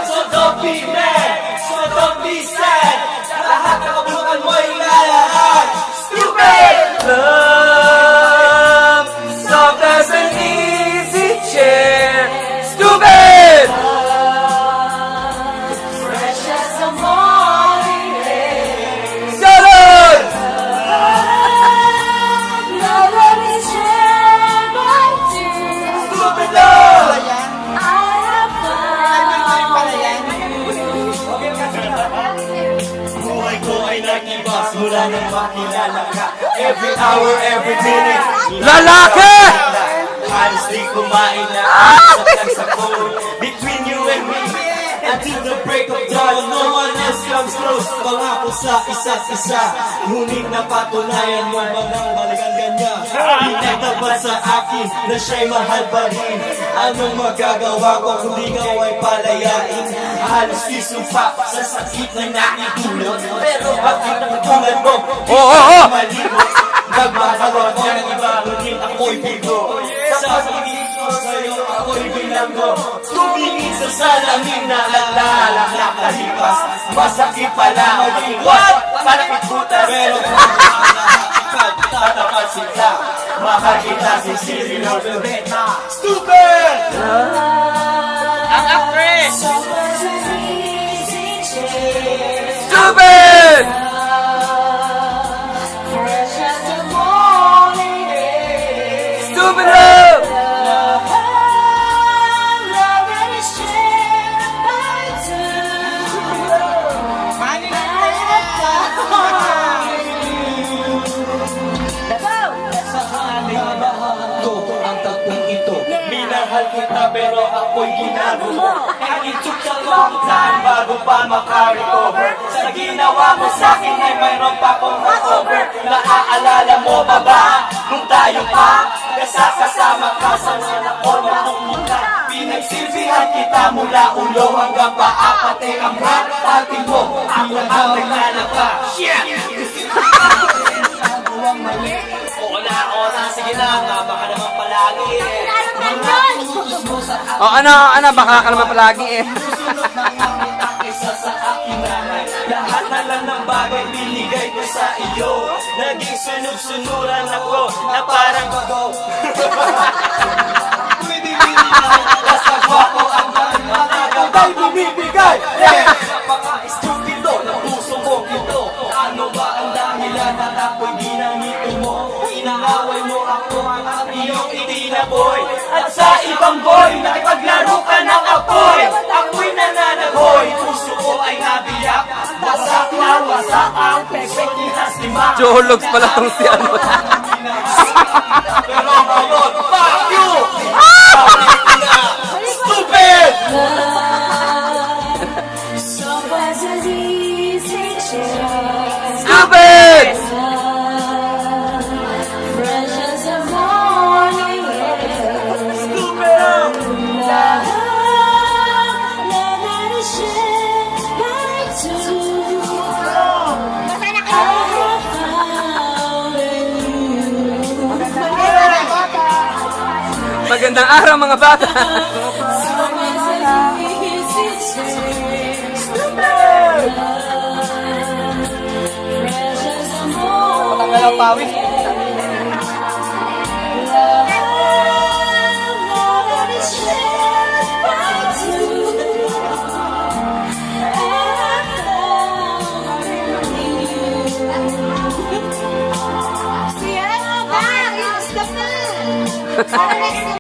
So don't be mad, so don't be sad. Lahat ng kabulukan mo ay lalahat. Stupid! Love, soft as an easy chair. Stupid! Fresh as the morning air. Salud! Love that is shared by two. Stupid love! I have found Buhay ko ay nag-iba mula nang makilala ka. Every hour, every minute. Lalaki! Honestly, kumain na saktan sa phone. Between you and me, until the break of dawn, no one else comes close. Pangako sa isa't isa, ngunit napatunayan mo bang balikan kanya. Pinagtapat sa akin na siya'y mahal pa rin. Anong magagawa ko kung di ka ay palayain? Halos isumpa sa sakit na nakitulog. Pero bakit ang tulad mo? Malimot, magmakaroon ko ng iba, ngunit ako'y bigo. Sa pagiging ko sa'yo, ako'y bilanggo. Tumingin sa salamin na alala na kalipas. Masakit pala maging what? Malapit puta, pero tatapat sila. Mahal kita si Siri Lordoveta. Stupid! Ang actress! Stupid! fresh as the morning air. Stupid love! Love that is shared by two. I have found Sa haling bahato ang tatlong ito. Minahal kita pero ako'y ginagulo. Nag-itsuk sa kamutan bago pa makarecover. Sa ginawa mo sa'kin ay mayroon pa kong over. Naaalala mo ba ba nung tayo pa kasama ka sa nanakorma ng mukha? Pinagsilbihan kita mula ulo hanggang paa. Pati ang pati mo ako ang naglalak pa. Ang mali. Ona, sige na, baka naman palagi eh. Ano, baka ka naman palagi eh. Susunod ng mga takisa sa aking nanay. Lahat na lang ng bagay binigay ko sa iyo. Naging sunod-sunuran ako na parang bago. Pwede binigay, basta guwapo ang matagay bumibigay. Napaka-estupido na puso mo ito. Ano ba ang dahilan at ako'y ginamito mo? Inaaway mo ako at iyong itinaboy. At sa ibang boy, nakipaglaro ka ng apoy. Ako'y nananagoy, puso ko ay nabiyak. Wasak na wasak ang puso ni Haslima. Jologs pala tong si ano. Pero ngayon, fuck you! Stupid! soft as an easy chair. Stupid! Fresh as the morning air. Stupid! Love that is shared by two. I have found in you. Magandang araw mga bata. Soft as an easy chair. Fresh as the morning air. Love that is shared by two. I have found in you. Siya na ba? Stop na!